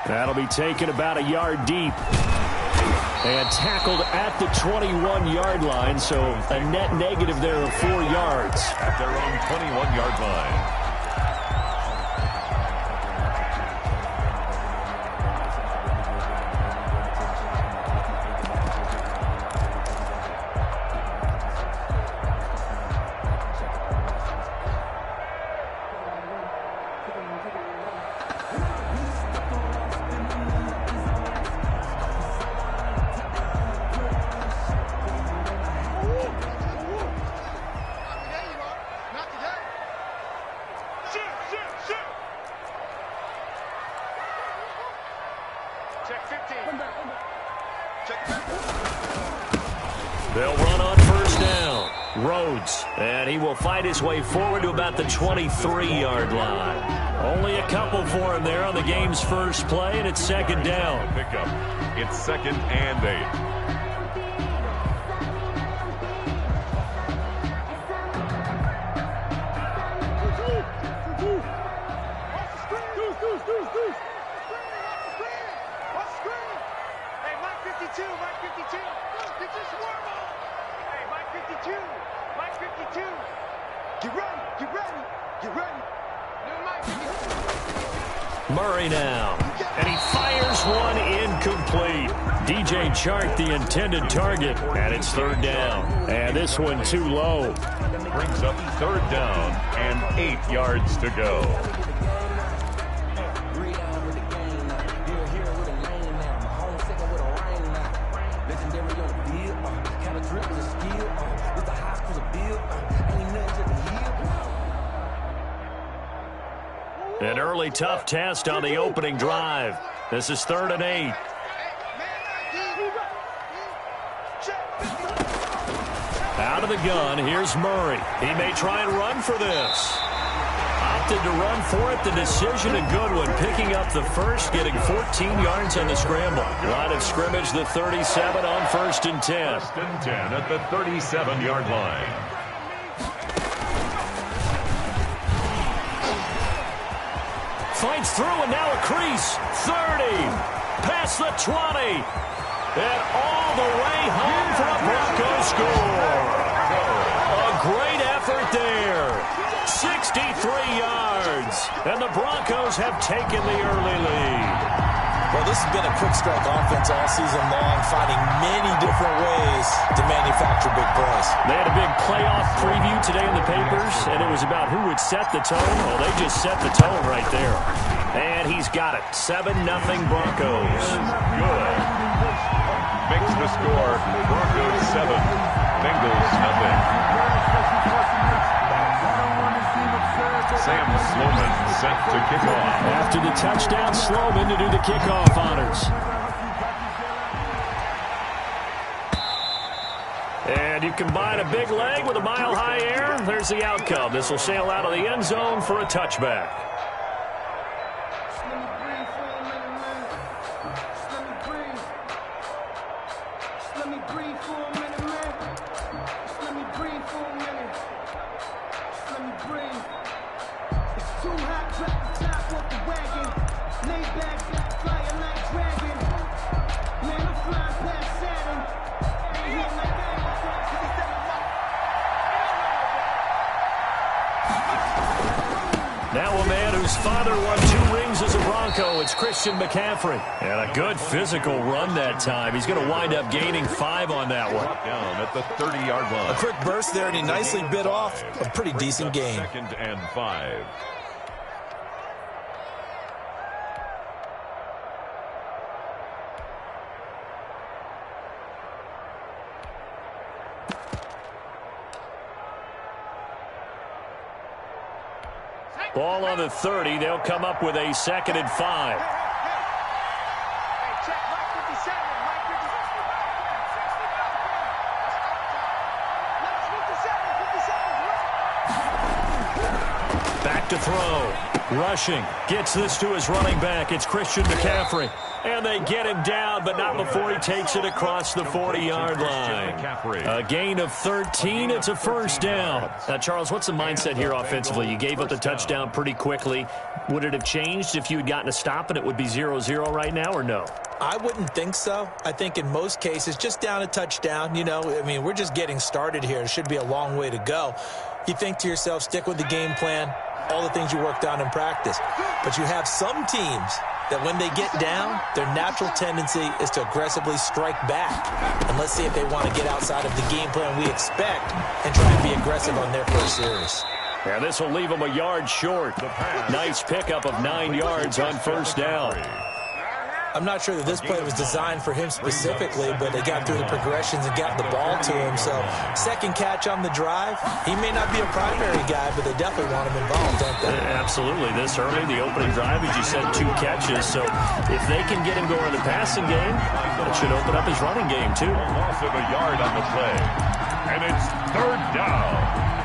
That'll be taken about a yard deep. And tackled at the 21-yard line, so a net negative there of 4 yards. At their own 21-yard line. They'll run on first down. Rhodes, and he will fight his way forward to about the 23-yard line. Only a couple for him there on the game's first play, and it's second down. Pickup. It's 2nd and 8. Murray now, and he fires one incomplete. DJ Chark, the intended target, and it's 3rd down. And this one too low. Brings up 3rd down and 8 yards to go. An early tough test on the opening drive. This is 3rd and 8. Out of the gun, here's Murray. He may try and run for this. Opted to run for it. The decision a good one. Picking up the first, getting 14 yards on the scramble. Line of scrimmage, the 37 on 1st and 10. 1st and 10 at the 37-yard line. Fights through, and now a crease. 30. Past the 20. And all the way home for a Broncos score. A great effort there. 63 yards. And the Broncos have taken the early lead. Well, this has been a quick strike offense all season long, finding many different ways to manufacture big plays. They had a big playoff preview today in the papers, and it was about who would set the tone. Well, they just set the tone right there. And he's got it. 7-0 Broncos. Good. Makes the score Broncos 7, Bengals nothing. Sam Sloman set to kick off. After the touchdown, Sloman to do the kickoff honors. And you combine a big leg with a mile-high air, there's the outcome. This will sail out of the end zone for a touchback. Now a man whose father won 2 rings as a Bronco. It's Christian McCaffrey. And a good physical run that time. He's going to wind up gaining 5 on that one. Down at the 30-yard line. A quick burst there, and he nicely bit off a pretty decent gain. 2nd and 5. Ball on the 30. They'll come up with a 2nd and 5. Back to throw. Rushing, gets this to his running back. It's Christian McCaffrey. And they get him down, but not before he takes it across the 40-yard line. A gain of 13. It's a first down. Now, Charles, what's the mindset here offensively? You gave up the touchdown pretty quickly. Would it have changed if you had gotten a stop and it would be 0-0 right now, or no? I wouldn't think so. I think in most cases, just down a touchdown, we're just getting started here. It should be a long way to go. You think to yourself, stick with the game plan, all the things you worked on in practice. But you have some teams that when they get down, their natural tendency is to aggressively strike back. And let's see if they want to get outside of the game plan we expect and try and be aggressive on their first series. Yeah, this will leave them a yard short. Nice pickup of 9 yards on first down. I'm not sure that this play was designed for him specifically, but they got through the progressions and got the ball to him. So, second catch on the drive. He may not be a primary guy, but they definitely want him involved, don't they? Absolutely. This early, the opening drive, as you said, 2 catches. So, if they can get him going in the passing game, that should open up his running game, too. Loss of a yard on the play. And it's third down.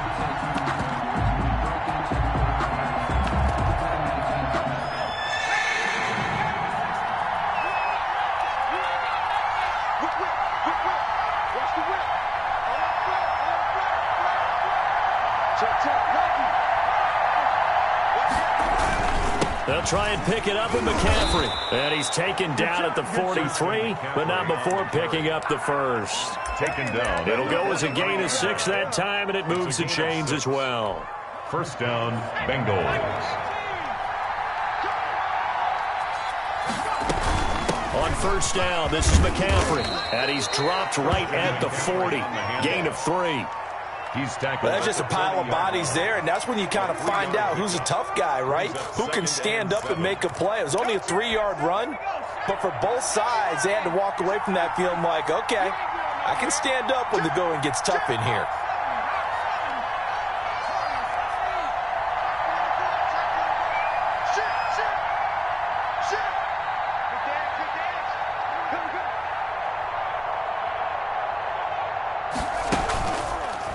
They'll try and pick it up with McCaffrey. And he's taken down at the 43, but not before picking up the first. Taken down. It'll go as a gain of 6 that time, and it moves the chains as well. First down, Bengals. On first down, this is McCaffrey. And he's dropped right at the 40. Gain of 3. He's tackled. That's just a pile of bodies there, and that's when you kind of find out who's a tough guy, right? Who can stand up and make a play. It was only a 3-yard run, but for both sides, they had to walk away from that feeling like, okay, I can stand up when the going gets tough in here.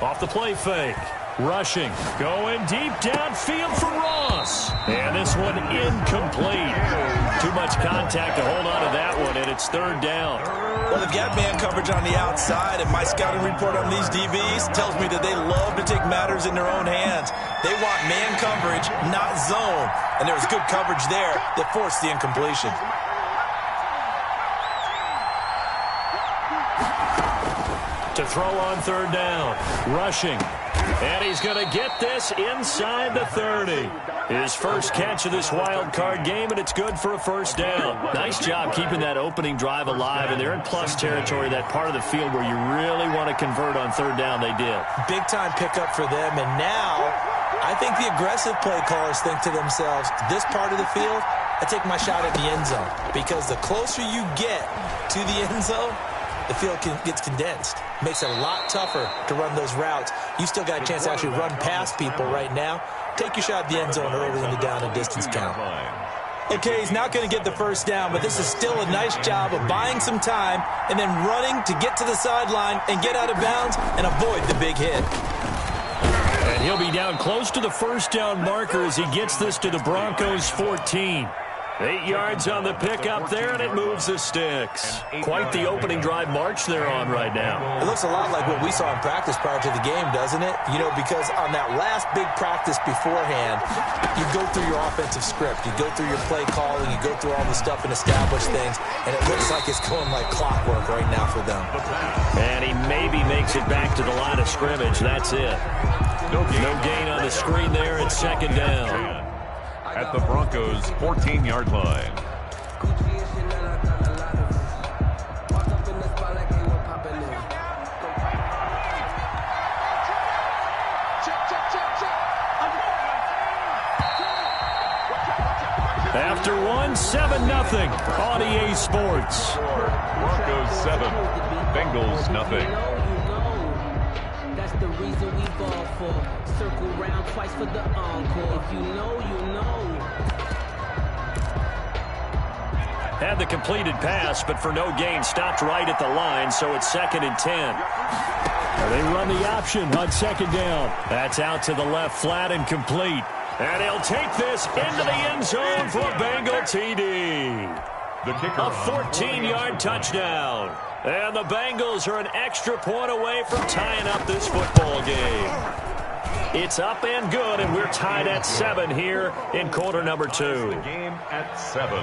Off the play fake. Rushing. Going deep downfield for Ross. And this one incomplete. Too much contact to hold on to that one, and it's third down. Well, they've got man coverage on the outside, and my scouting report on these DBs tells me that they love to take matters in their own hands. They want man coverage, not zone. And there was good coverage there that forced the incompletion. To throw on third down. Rushing. And he's going to get this inside the 30. His first catch of this wild card game, and it's good for a first down. Nice job keeping that opening drive alive, and they're in plus territory, that part of the field where you really want to convert on third down. They did. Big-time pickup for them, and now I think the aggressive play callers think to themselves, this part of the field, I take my shot at the end zone, because the closer you get to the end zone, the field gets condensed. Makes it a lot tougher to run those routes. You still got a chance to actually run past people right now. Take your shot at the end zone early in the down and distance count. Okay, he's not going to get the first down, but this is still a nice job of buying some time and then running to get to the sideline and get out of bounds and avoid the big hit. And he'll be down close to the first down marker as he gets this to the Broncos' 14. 8 yards on the pickup there, and it moves the sticks. Quite the opening drive march they're on right now. It looks a lot like what we saw in practice prior to the game, doesn't it? You know, because on that last big practice beforehand, you go through your offensive script. You go through your play calling. You go through all the stuff and establish things, and it looks like it's going like clockwork right now for them. And he maybe makes it back to the line of scrimmage. That's it. No gain on the screen there. It's second down. At the Broncos' 14-yard line. After one, 7-0 on EA Sports. Broncos 7, Bengals nothing. That's the reason we ball for. Circle round twice for the encore. If you know, you know. Had the completed pass, but for no gain, stopped right at the line, so it's 2nd and 10. They run the option on second down. That's out to the left, flat and complete. And he'll take this into the end zone for a Bengal TD. The kicker. A 14-yard touchdown. And the Bengals are an extra point away from tying up this football game. It's up and good, and we're tied at 7 here in quarter number 2. The game at 7.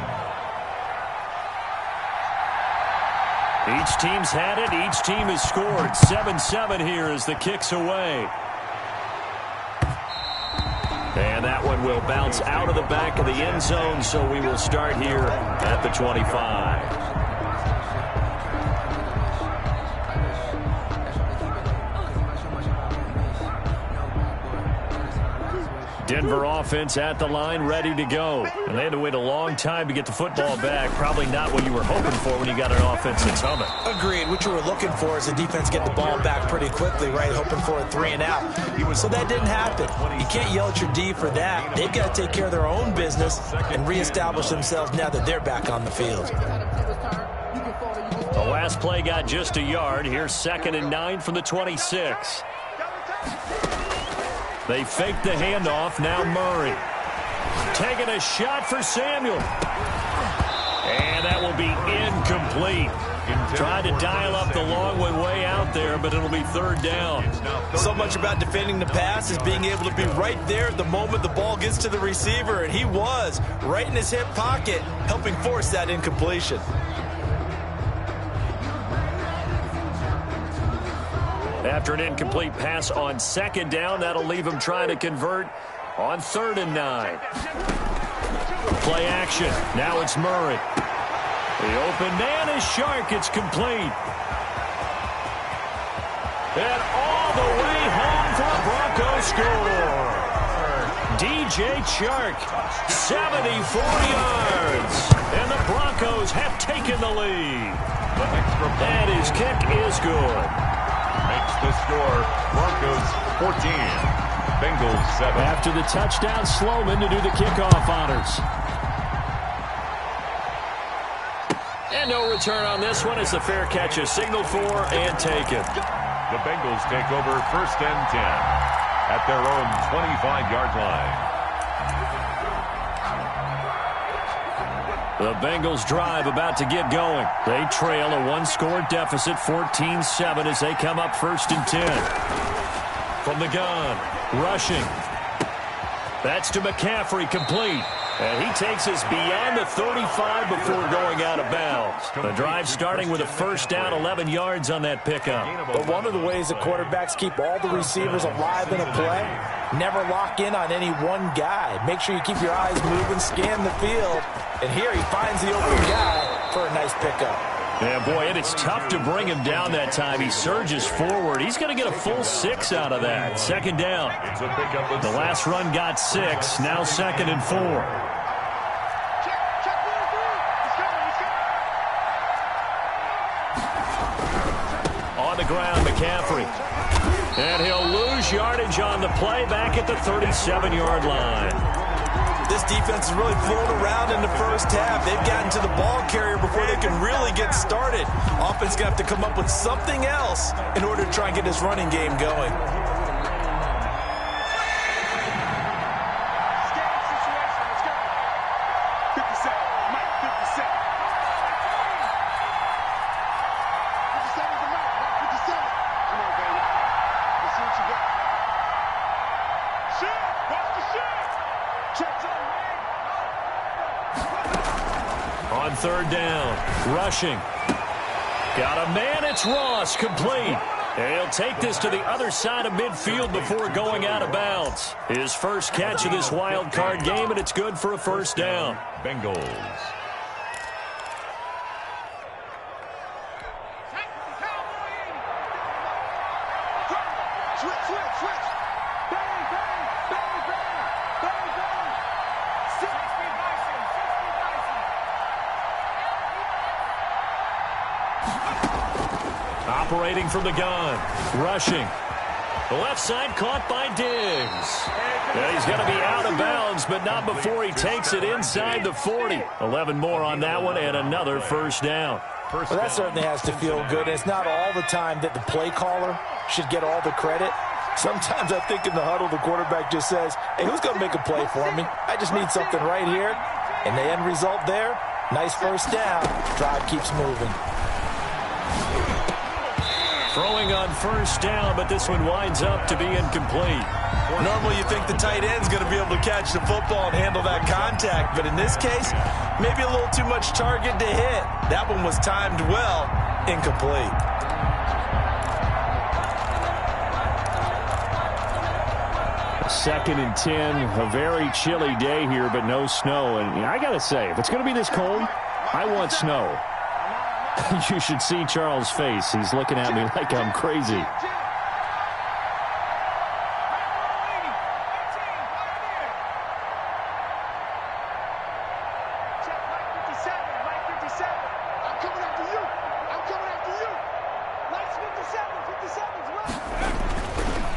Each team's had it. Each team has scored. 7-7 here as the kick's away. And that one will bounce out of the back of the end zone, so we will start here at the 25. Denver offense at the line, ready to go. And they had to wait a long time to get the football back. Probably not what you were hoping for when you got an offense that's humming. Agreed. What you were looking for is the defense get the ball back pretty quickly, right? Hoping for a 3 and out. So that didn't happen. You can't yell at your D for that. They've got to take care of their own business and reestablish themselves now that they're back on the field. The last play got just a yard. Here's 2nd and 9 from the 26. They fake the handoff. Now Murray. Taking a shot for Samuel. And that will be incomplete. Tried to dial up the long one way out there, but it'll be 3rd down. So much about defending the pass is being able to be right there at the moment the ball gets to the receiver, and he was right in his hip pocket, helping force that incompletion. After an incomplete pass on 2nd down, that'll leave him trying to convert on 3rd and 9. Play action. Now it's Murray. The open man is Shark. It's complete. And all the way home for a Broncos score. DJ Chark, 74 yards. And the Broncos have taken the lead. And his kick is good. Makes the score Broncos 14, Bengals 7. After the touchdown, Sloman to do the kickoff honors. And no return on this one as the fair catch is signaled for and taken. The Bengals take over 1st and 10 at their own 25-yard line. The Bengals drive about to get going. They trail a 1-score deficit, 14-7 as they come up 1st and 10. From the gun, rushing. That's to McCaffrey, complete. And he takes us beyond the 35 before going out of bounds. The drive starting with a 1st down, 11 yards on that pickup. But one of the ways that quarterbacks keep all the receivers alive in a play, never lock in on any one guy. Make sure you keep your eyes moving, scan the field. And here he finds the open guy for a nice pickup. Yeah, boy, and it's tough to bring him down that time. He surges forward. He's going to get a full 6 out of that. 2nd down. The last run got 6. Now 2nd and 4. On the ground, McCaffrey. And he'll lose yardage on the play back at the 37-yard line. This defense is really flown around in the 1st half. They've gotten to the ball carrier before they can really get started. Offense going to have to come up with something else in order to try and get this running game going. On 3rd down, rushing. Got a man, it's Ross, complete. And he'll take this to the other side of midfield before going out of bounds. His first catch of this wild card game, and it's good for a 1st down. Bengals. Operating from the gun, rushing. The left side caught by Diggs. Yeah, he's going to be out of bounds, but not before he takes it inside the 40. 11 more on that one and another 1st down. Well, that certainly has to feel good. It's not all the time that the play caller should get all the credit. Sometimes I think in the huddle, the quarterback just says, hey, who's going to make a play for me? I just need something right here. And the end result there, nice first down. Drive keeps moving. Throwing on first down, but this one winds up to be incomplete. Normally you think the tight end's going to be able to catch the football and handle that contact, but in this case, maybe a little too much target to hit. That one was timed well, incomplete. Second and 10, a very chilly day here, but no snow. And I got to say, if it's going to be this cold, I want snow. You should see Charles' face. He's looking at me like I'm crazy.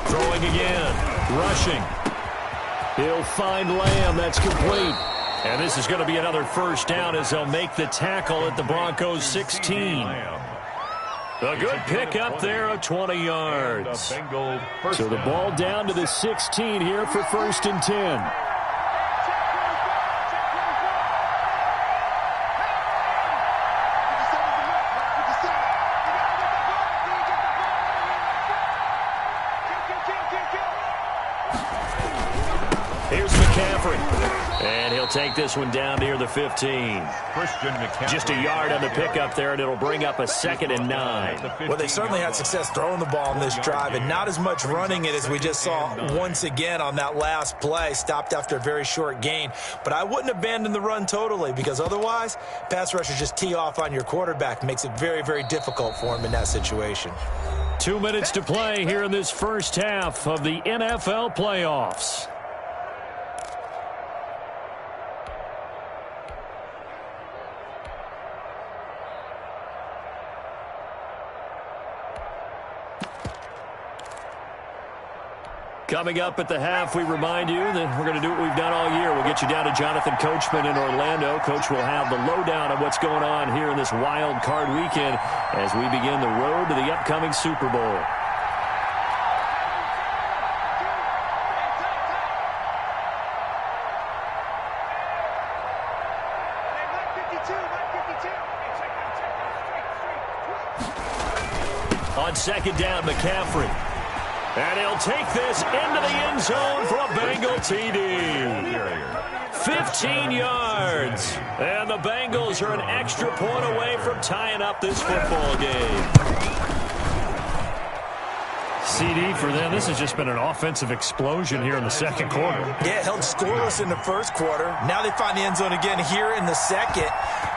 Throwing again, rushing. He'll find Lamb. That's complete. And this is going to be another first down as they'll make the tackle at the Broncos 16. A good pick up there of 20 yards. So the ball down to the 16 here for first and 10. Here's McCaffrey. And he'll take this one down near the 15. Just a yard on the pickup there, and it'll bring up a 2nd and 9. Well, they certainly had success throwing the ball in this drive, and not as much running it as we just saw once again on that last play. Stopped after a very short gain. But I wouldn't abandon the run totally, because otherwise, pass rushers just tee off on your quarterback. Makes it very, very difficult for him in that situation. 2 minutes to play here in this first half of the NFL playoffs. Coming up at the half, we remind you that we're going to do what we've done all year. We'll get you down to Jonathan Coachman in Orlando. Coach will have the lowdown on what's going on here in this wild card weekend as we begin the road to the upcoming Super Bowl. On second down, McCaffrey. And he'll take this into the end zone for a Bengal TD. 15 yards. And the Bengals are an extra point away from tying up this football game. CD for them. This has just been an offensive explosion here in the second quarter. Yeah, held scoreless in the first quarter. Now they find the end zone again here in the second.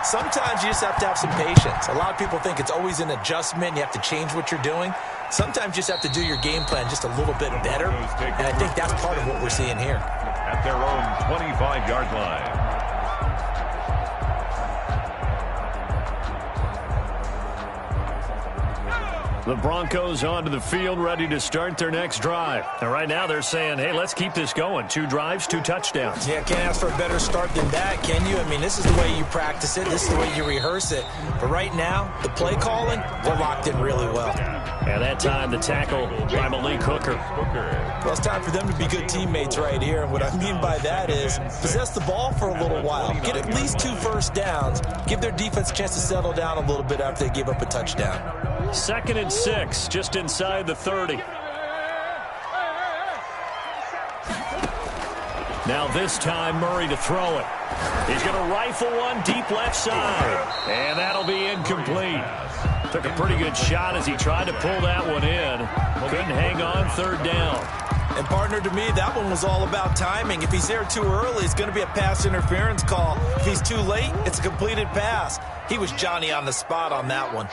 Sometimes you just have to have some patience. A lot of people think it's always an adjustment. You have to change what you're doing. Sometimes you just have to do your game plan just a little bit better. And I think that's part of what we're seeing here. At their own 25-yard line. The Broncos onto the field, ready to start their next drive. And right now they're saying, hey, let's keep this going. 2 drives, 2 touchdowns. Yeah, can't ask for a better start than that, can you? I mean, this is the way you practice it. This is the way you rehearse it. But right now, the play calling, they're locked in really well. And that time, the tackle by Malik Hooker. Well, it's time for them to be good teammates right here. And what I mean by that is possess the ball for a little while. Get at least 2 first downs. Give their defense a chance to settle down a little bit after they give up a touchdown. 2nd and 6, just inside the 30. Now this time, Murray to throw it. He's going to rifle one deep left side. And that'll be incomplete. Took a pretty good shot as he tried to pull that one in. Couldn't hang on, 3rd down. And partner, to me, that one was all about timing. If he's there too early, it's going to be a pass interference call. If he's too late, it's a completed pass. He was Johnny on the spot on that one.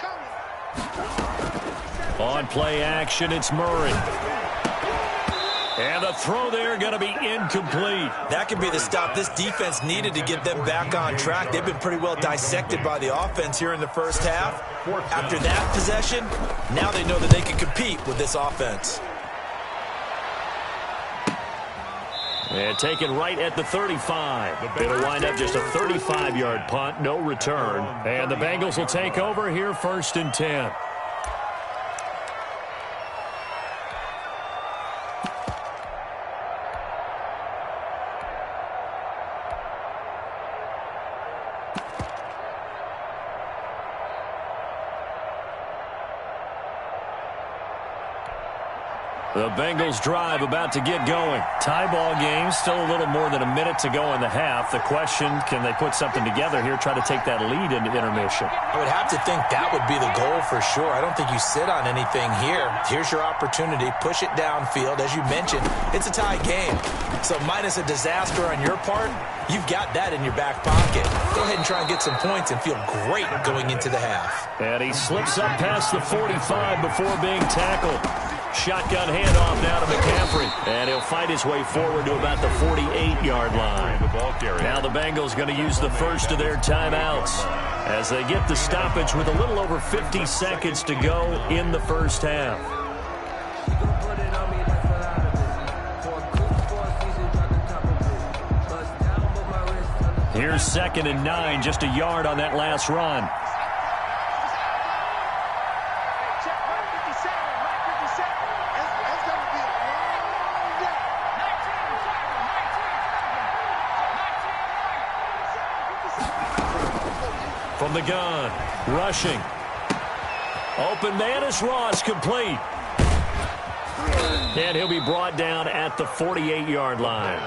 On play action, it's Murray. And the throw there going to be incomplete. That could be the stop this defense needed to get them back on track. They've been pretty well dissected by the offense here in the first half. After that possession, now they know that they can compete with this offense. And taken right at the 35. It'll wind up just a 35-yard punt, no return. And the Bengals will take over here, 1st and 10. The Bengals drive about to get going. Tie ball game, still a little more than a minute to go in the half. The question, can they put something together here, try to take that lead into intermission? I would have to think that would be the goal for sure. I don't think you sit on anything here. Here's your opportunity. Push it downfield. As you mentioned, it's a tie game. So minus a disaster on your part, you've got that in your back pocket. Go ahead and try and get some points and feel great going into the half. And he slips up past the 45 before being tackled. Shotgun handoff now to McCaffrey. And he'll fight his way forward to about the 48-yard line. Now the Bengals going to use the first of their timeouts as they get the stoppage with a little over 50 seconds to go in the first half. Here's 2nd and 9, just a yard on that last run. From the gun, rushing. Open man is Ross, complete. And he'll be brought down at the 48-yard line.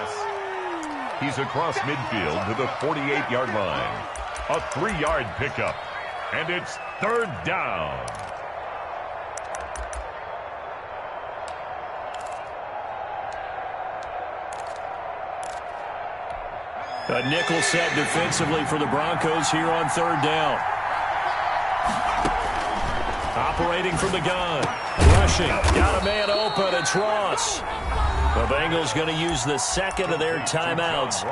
He's across midfield to the 48-yard line. A 3-yard pickup. And it's 3rd down. A nickel set defensively for the Broncos here on 3rd down. Operating from the gun. Rushing. Got a man open. It's Ross. The Bengals going to use the 2nd of their timeouts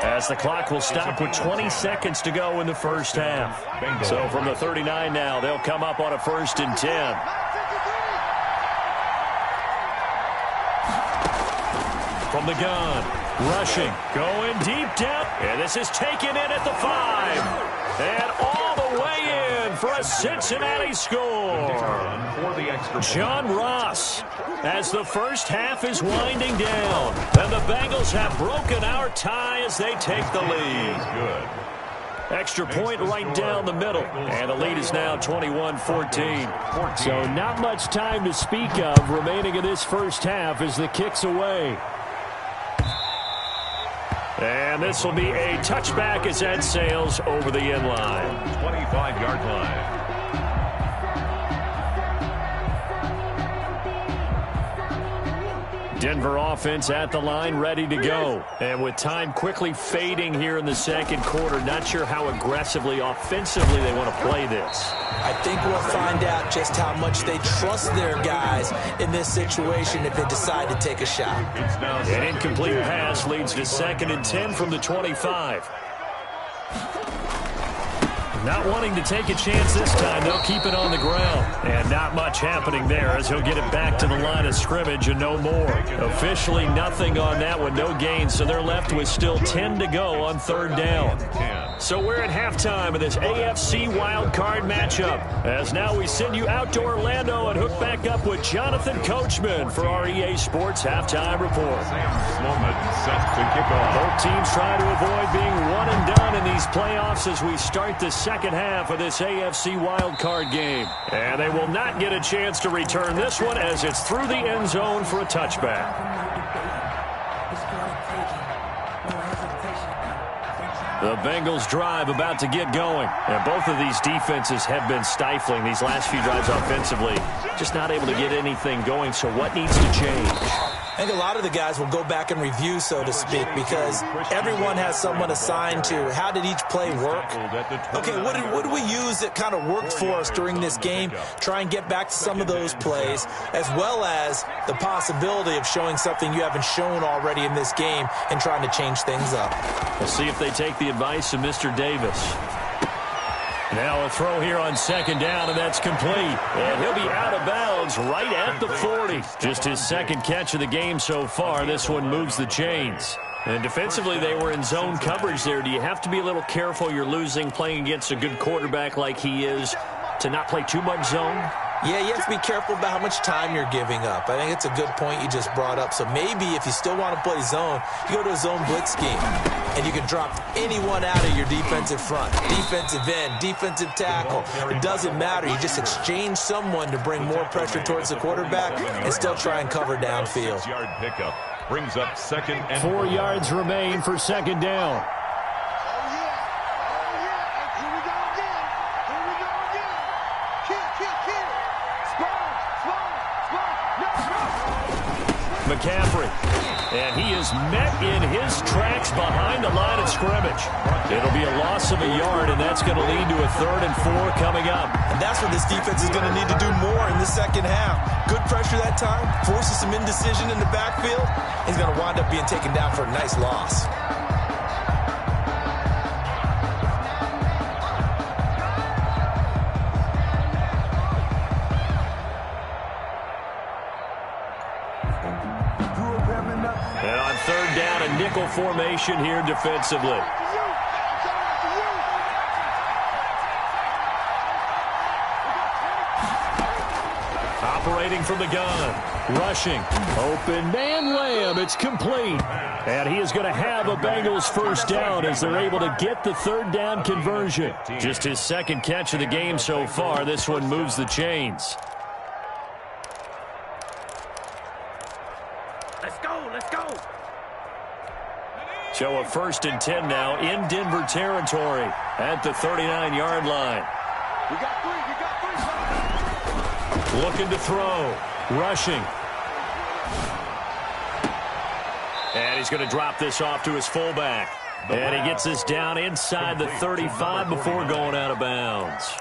as the clock will stop with 20 seconds to go in the first half. So from the 39 now, they'll come up on a 1st and 10. From the gun. Rushing, going deep down, and this is taken in at the 5. And all the way in for a Cincinnati score. John Ross, as the first half is winding down. And the Bengals have broken our tie as they take the lead. Extra point right down the middle. And the lead is now 21-14. So not much time to speak of remaining in this first half as the kick's away. And this will be a touchback as that sails over the end line. 25-yard line. Denver offense at the line, ready to go. And with time quickly fading here in the second quarter, not sure how aggressively, offensively they want to play this. I think we'll find out just how much they trust their guys in this situation if they decide to take a shot. An incomplete pass leads to 2nd and 10 from the 25. Not wanting to take a chance this time, they'll keep it on the ground. And not much happening there as he'll get it back to the line of scrimmage and no more. Officially nothing on that one, no gain, so they're left with still 10 to go on 3rd down. So we're at halftime of this AFC wildcard matchup. As now we send you out to Orlando and hook back up with Jonathan Coachman for our EA Sports Halftime Report. Set to kick off. Both teams trying to avoid being one and done in these playoffs as we start the second half of this AFC wildcard game. And they will not get a chance to return this one as it's through the end zone for a touchback. The Bengals drive about to get going. And both of these defenses have been stifling these last few drives offensively. Just not able to get anything going, so what needs to change? I think a lot of the guys will go back and review, so to speak, because everyone has someone assigned to how did each play work. Okay, what did we use that kind of worked for us during this game? Try and get back to some of those plays, as well as the possibility of showing something you haven't shown already in this game and trying to change things up. We'll see if they take the advice of Mr. Davis. Now a throw here on 2nd down, and that's complete. And he'll be out of bounds right at the 40. Just his 2nd catch of the game so far. This one moves the chains. And defensively, they were in zone coverage there. Do you have to be a little careful? You're losing, playing against a good quarterback like he is, to not play too much zone? Yeah, you have to be careful about how much time you're giving up. I think it's a good point you just brought up. So maybe if you still want to play zone, you go to a zone blitz scheme, and you can drop anyone out of your defensive front, defensive end, defensive tackle. It doesn't matter. You just exchange someone to bring more pressure towards the quarterback and still try and cover downfield. 6-yard pickup brings up 2nd and 4 yards remain for 2nd down. McCaffrey, and he is met in his tracks behind the line of scrimmage. It'll be a loss of a yard, and that's going to lead to a 3rd and 4 coming up. And that's what this defense is going to need to do more in the second half. Good pressure that time, forces some indecision in the backfield. He's going to wind up being taken down for a nice loss. And on 3rd down, a nickel formation here defensively. Operating from the gun, rushing, open man Lamb, it's complete. And he is going to have a Bengals 1st down as they're able to get the 3rd down conversion. Just his 2nd catch of the game so far. This one moves the chains. Let's go. So a 1st and 10 now in Denver territory at the 39-yard line. We got 3. Looking to throw, rushing. And he's going to drop this off to his fullback. And he gets this down inside the 35 before going out of bounds.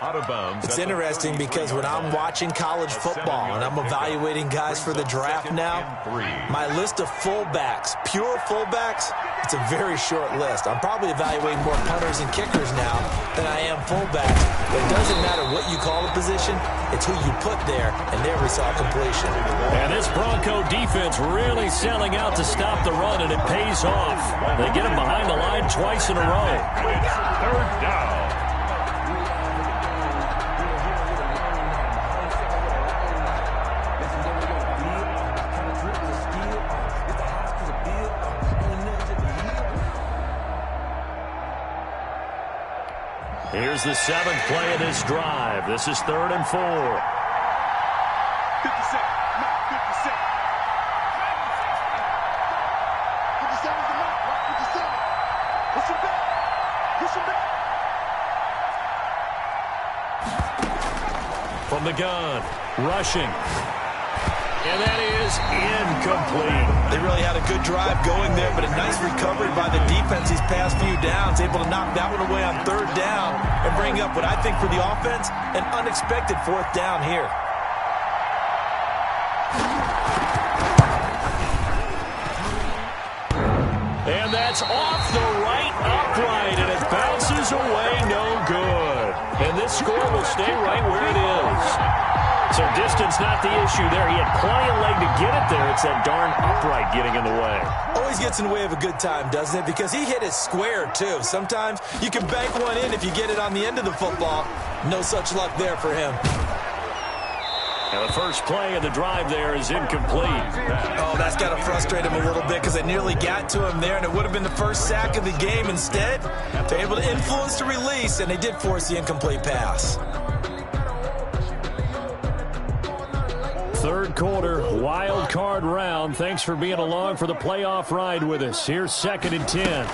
It's interesting because when I'm watching college football and I'm evaluating guys for the draft now, my list of fullbacks, pure fullbacks, it's a very short list. I'm probably evaluating more punters and kickers now than I am fullbacks. But it doesn't matter what you call a position, it's who you put there, and there we saw completion. And this Bronco defense really selling out to stop the run, and it pays off. They get him behind the line twice in a row. It's 3rd down. Here's the 7th play of this drive. This is 3rd and 4. 50 cent. 50 cent. 57 is the mark, right? 57. Push him back. Push him back. From the gun, rushing. And that is incomplete. They really had a good drive going there, but a nice recovery by the defense these past few downs, able to knock that one away on 3rd down and bring up what I think for the offense, an unexpected 4th down here. And that's off the right upright, and it bounces away, no good. And this score will stay right where it is. So distance not the issue there. He had plenty of leg to get it there. It's that darn upright getting in the way. Always gets in the way of a good time, doesn't it? Because he hit it square, too. Sometimes you can bank one in if you get it on the end of the football. No such luck there for him. And the first play of the drive there is incomplete. Oh, that's got to frustrate him a little bit because they nearly got to him there, and it would have been the first sack of the game. Instead, they're able to influence the release, and they did force the incomplete pass. 3rd quarter, wild card round. Thanks for being along for the playoff ride with us. Here's 2nd and 10.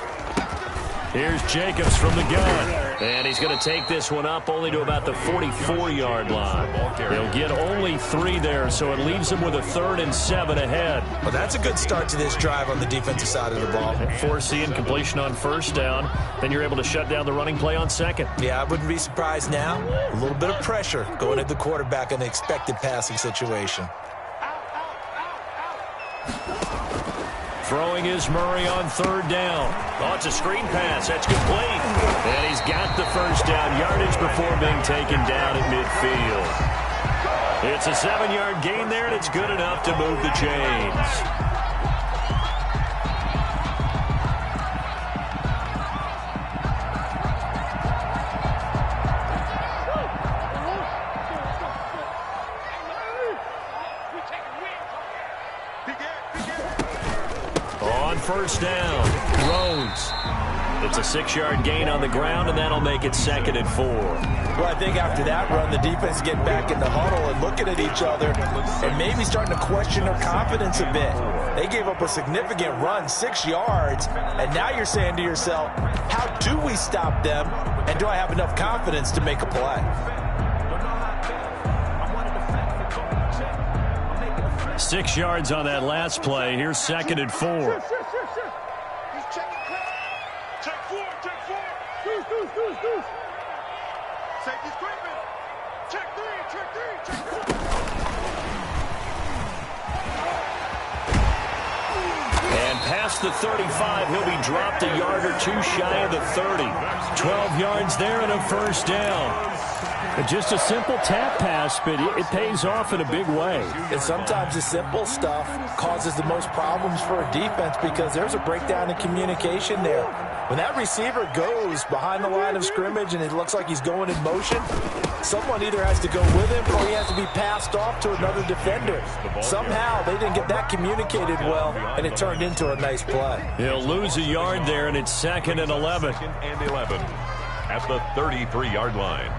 Here's Jacobs from the gun. And he's going to take this one up only to about the 44-yard line. He'll get only 3 there, so it leaves him with a 3rd and 7 ahead. Well, that's a good start to this drive on the defensive side of the ball. Force the incompletion on 1st down. Then you're able to shut down the running play on 2nd. Yeah, I wouldn't be surprised now. A little bit of pressure going at the quarterback in an expected passing situation. Throwing is Murray on 3rd down. Oh, it's a screen pass. That's complete. And he's got the 1st down yardage before being taken down at midfield. It's a 7-yard gain there, and it's good enough to move the chains. first down. Rhodes. It's a 6-yard gain on the ground, and that'll make it 2nd and 4. Well, I think after that run, the defense getting back in the huddle and looking at each other and maybe starting to question their confidence a bit. They gave up a significant run, 6 yards, and now you're saying to yourself, how do we stop them, and do I have enough confidence to make a play? 6 yards on that last play. Here's 2nd and 4. Safety's creeping. Check three. And past the 35, he'll be dropped a yard or two shy of the 30. 12 yards there and a first down. Just a simple tap pass, but it pays off in a big way. And sometimes the simple stuff causes the most problems for a defense because there's a breakdown in communication there. When that receiver goes behind the line of scrimmage and it looks like he's going in motion, someone either has to go with him or he has to be passed off to another defender. Somehow they didn't get that communicated well, and it turned into a nice play. He'll lose a yard there, and it's 2nd and 11. 2nd and 11 at the 33-yard line.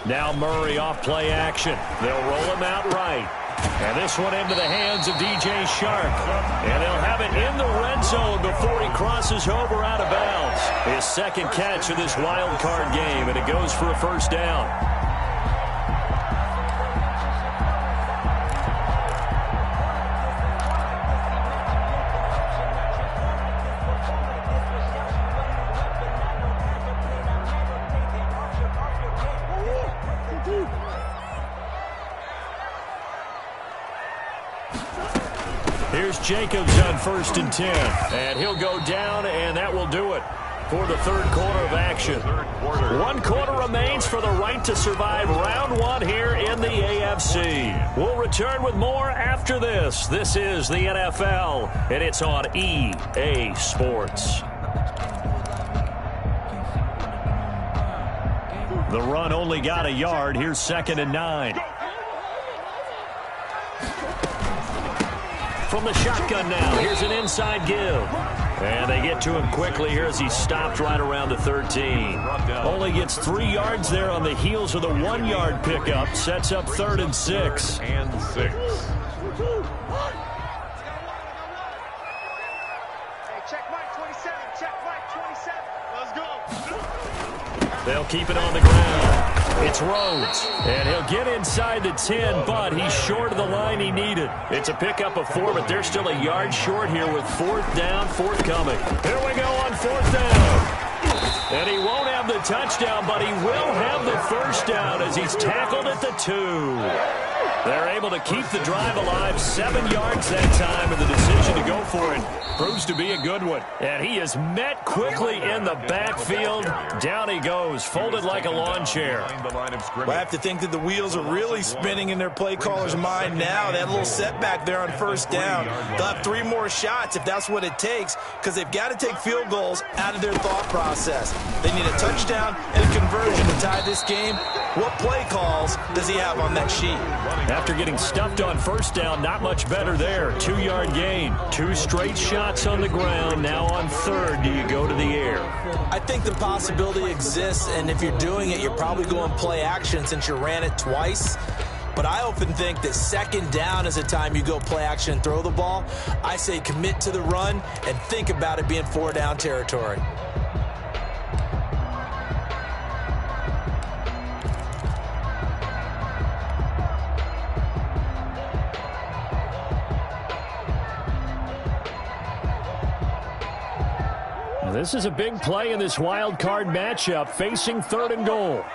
Now Murray off play action. They'll roll him out right. And this one into the hands of DJ Shark. And they'll have it in the red zone before he crosses over out of bounds. His 2nd catch of this wild card game, and it goes for a first down. Here's Jacobs on 1st and 10. And he'll go down, and that will do it for the 3rd quarter of action. 1 quarter remains for the right to survive round 1 here in the AFC. We'll return with more after this. This is the NFL, and it's on EA Sports. The run only got a yard. Here's 2nd and 9. From the shotgun now, here's an inside give. And they get to him quickly here as he stopped right around the 13. Only gets 3 yards there on the heels of the 1-yard pickup. Sets up 3rd and 6. And 6. Hey, check Mike 27. Check Mike 27. Let's go. They'll keep it on the ground. It's Rhodes, and he'll get inside the 10, but he's short of the line he needed. It's a pickup of 4, but they're still a yard short here with 4th down forthcoming. Here we go on 4th down. And he won't have the touchdown, but he will have the first down as he's tackled at the 2. They're able to keep the drive alive, 7 yards that time, and the decision to go for it proves to be a good one. And he is met quickly in the backfield. Down he goes, folded like a lawn chair. Well, I have to think that the wheels are really spinning in their play caller's mind now. That little setback there on 1st down. They'll have 3 more shots if that's what it takes, because they've got to take field goals out of their thought process. They need a touchdown and a conversion to tie this game. What play calls does he have on that sheet? After getting stuffed on 1st down, not much better there. 2-yard gain. 2 straight shots on the ground. Now on 3rd, do you go to the air? I think the possibility exists, and if you're doing it, you're probably going play action since you ran it twice. But I often think that 2nd down is the time you go play action and throw the ball. I say commit to the run and think about it being 4-down territory. This is a big play in this wild card matchup, facing 3rd and goal.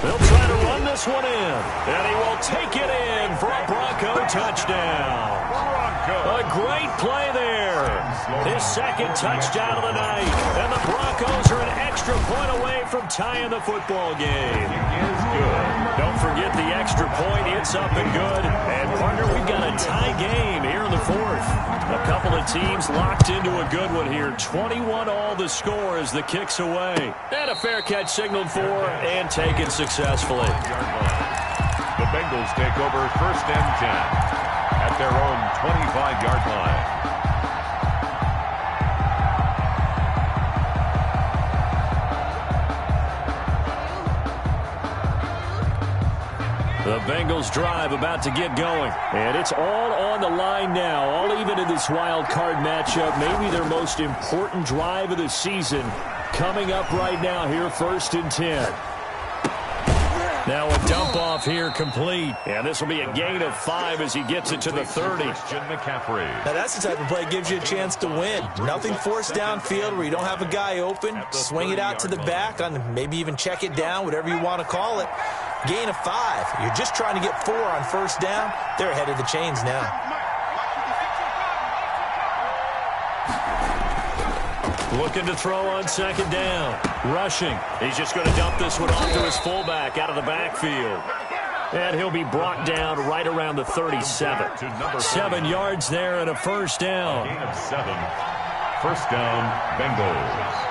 They'll try to run this one in, and he will take it in for a Bronco touchdown. Broncos. A great play there. His second touchdown of the night. And the Broncos are an extra point away from tying the football game. Is good. Don't forget the extra point. It's up and good. And, partner, we've got a tie game here in the fourth. A couple of teams locked into a good one here. 21-all the score as the kick's away. And a fair catch signaled for and taken successfully. The Bengals take over 1st and 10 at their own 25-yard line. The Bengals drive about to get going. And it's all on the line now, all even in this wild card matchup. Maybe their most important drive of the season coming up right now here, 1st and 10. Now a dump off here complete. And this will be a gain of 5 as he gets it to the 30. Now that's the type of play that gives you a chance to win. Nothing forced downfield where you don't have a guy open. Swing it out to the back, on maybe even check it down, whatever you want to call it. Gain of 5. You're just trying to get 4 on 1st down. They're ahead of the chains now. Looking to throw on 2nd down. Rushing. He's just going to dump this one off to his fullback out of the backfield. And he'll be brought down right around the 37. 7 yards there and a 1st down. Gain of 7. 1st down, Bengals.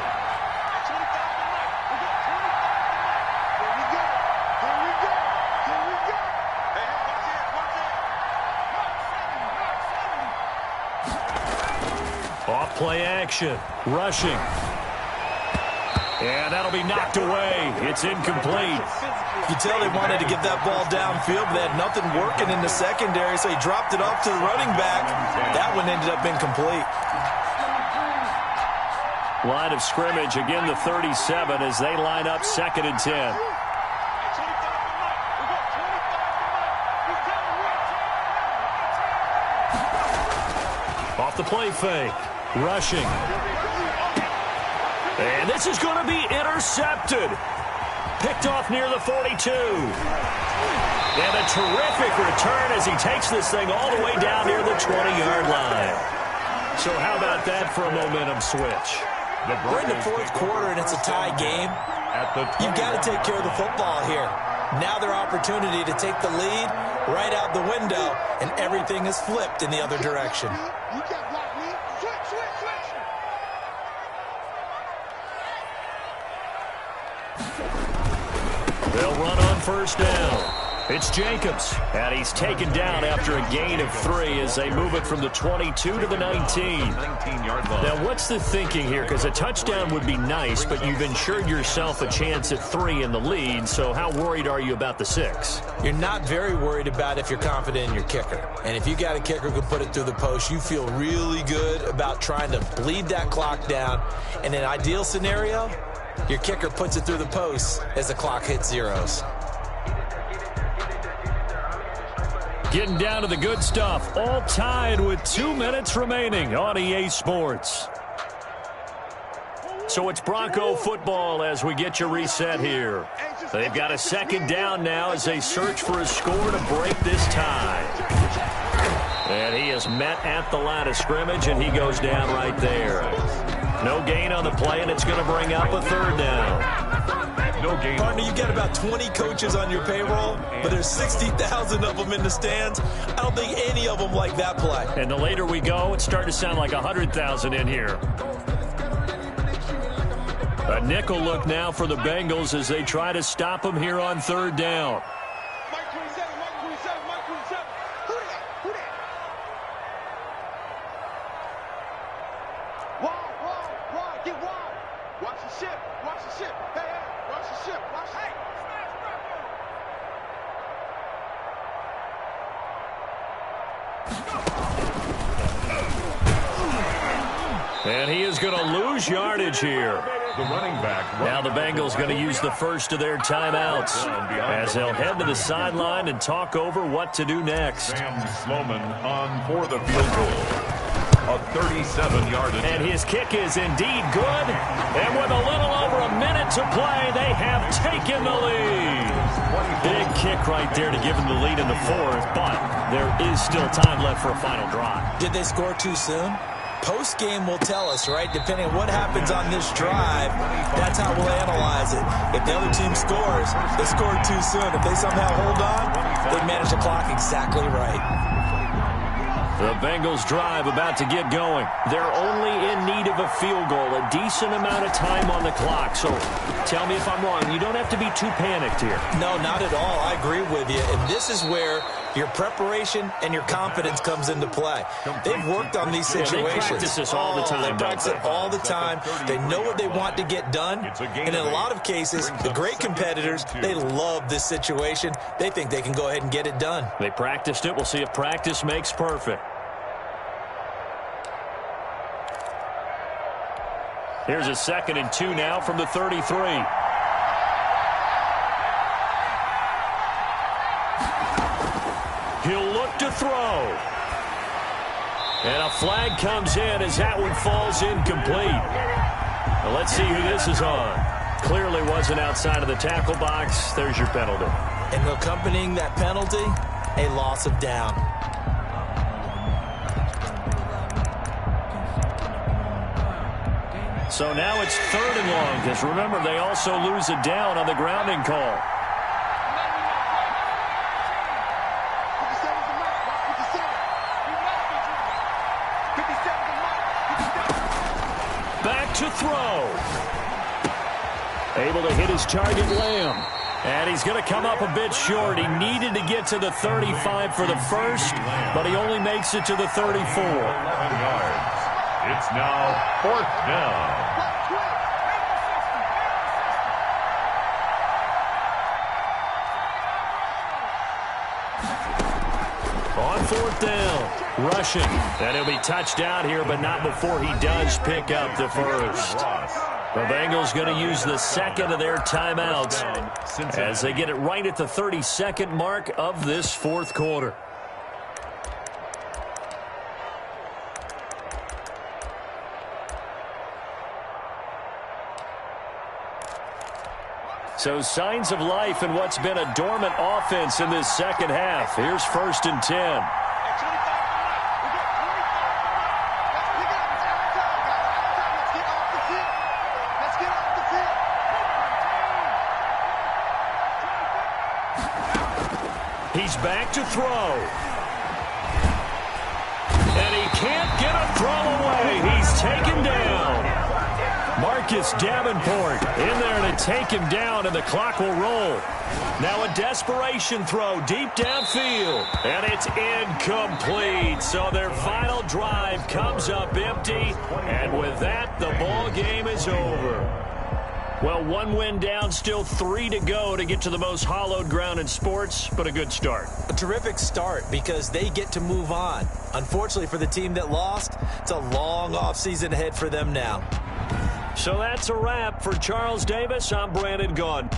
Play action. Rushing. And that'll be knocked away. It's incomplete. You tell they wanted to get that ball downfield, but they had nothing working in the secondary, so he dropped it off to the running back. That one ended up incomplete. Line of scrimmage, again the 37 as they line up 2nd and 10. Off the play fake. Rushing. And this is going to be intercepted. Picked off near the 42. And a terrific return as he takes this thing all the way down near the 20-yard line. So how about that for a momentum switch? We're in the 4th quarter and it's a tie game. You've got to take care of the football here. Now their opportunity to take the lead right out the window, and everything is flipped in the other direction. They'll run on 1st down. It's Jacobs, and he's taken down after a gain of 3 as they move it from the 22 to the 19. Now, what's the thinking here? Because a touchdown would be nice, but you've ensured yourself a chance at 3 in the lead, so how worried are you about the 6? You're not very worried about if you're confident in your kicker. And if you got a kicker who can put it through the post, you feel really good about trying to bleed that clock down. In an ideal scenario, your kicker puts it through the post as the clock hits zeros. Getting down to the good stuff. All tied with 2 minutes remaining on EA Sports. So it's Bronco football as we get you reset here. They've got a 2nd down now as they search for a score to break this tie. And he is met at the line of scrimmage, and he goes down right there. No gain on the play, and it's going to bring up a 3rd down. No gain. Partner, you got about 20 coaches on your payroll, but there's 60,000 of them in the stands. I don't think any of them like that play. And the later we go, it's starting to sound like 100,000 in here. A nickel look now for the Bengals as they try to stop him here on 3rd down. And he is going to lose yardage here. The running back. Now the Bengals going to use the first of their timeouts as they'll head to the sideline and talk over what to do next. Sam Sloman on for the field goal. a 37-yard attempt. And his kick is indeed good. And with a little over a minute to play, they have taken the lead. Big kick right there to give them the lead in the fourth, but there is still time left for a final drive. Did they score too soon? Post-game will tell us, right? Depending on what happens on this drive, that's how we'll analyze it. If the other team scores, they scored too soon. If they somehow hold on, they manage the clock exactly right. The Bengals drive about to get going. They're only in need of a field goal, a decent amount of time on the clock. So tell me if I'm wrong. You don't have to be too panicked here. No, not at all. I agree with you. And this is where your preparation and your confidence comes into play. They've worked on these situations. They practice this all the time. They practice it all the time. They know what they want to get done. And in a lot of cases, the great competitors, they love this situation. They think they can go ahead and get it done. They practiced it. We'll see if practice makes perfect. Here's a 2nd and 2 now from the 33. He'll look to throw. And a flag comes in as that one falls incomplete. Now let's see who this is on. Clearly wasn't outside of the tackle box. There's your penalty. And accompanying that penalty, a loss of down. So now it's 3rd and long, because remember, they also lose a down on the grounding call. Back to throw. Able to hit his target, Lamb. And he's going to come up a bit short. He needed to get to the 35 for the first, but he only makes it to the 34. 11 yards. It's now 4th down. On 4th down, rushing. And he'll be touched down here, but not before he does pick up the first. The Bengals going to use the 2nd of their timeouts as they get it right at the 32nd mark of this 4th quarter. So signs of life in what's been a dormant offense in this 2nd half. Here's 1st and 10. He's back to throw. And he can't get a throw away. He's taken down. Marcus Davenport in there to take him down, and the clock will roll. Now a desperation throw deep downfield, and it's incomplete. So their final drive comes up empty, and with that, the ball game is over. Well, 1 win down, still 3 to go to get to the most hallowed ground in sports, but a good start. A terrific start because they get to move on. Unfortunately for the team that lost, it's a long offseason ahead for them now. So that's a wrap. For Charles Davis, I'm Brandon Gaudin.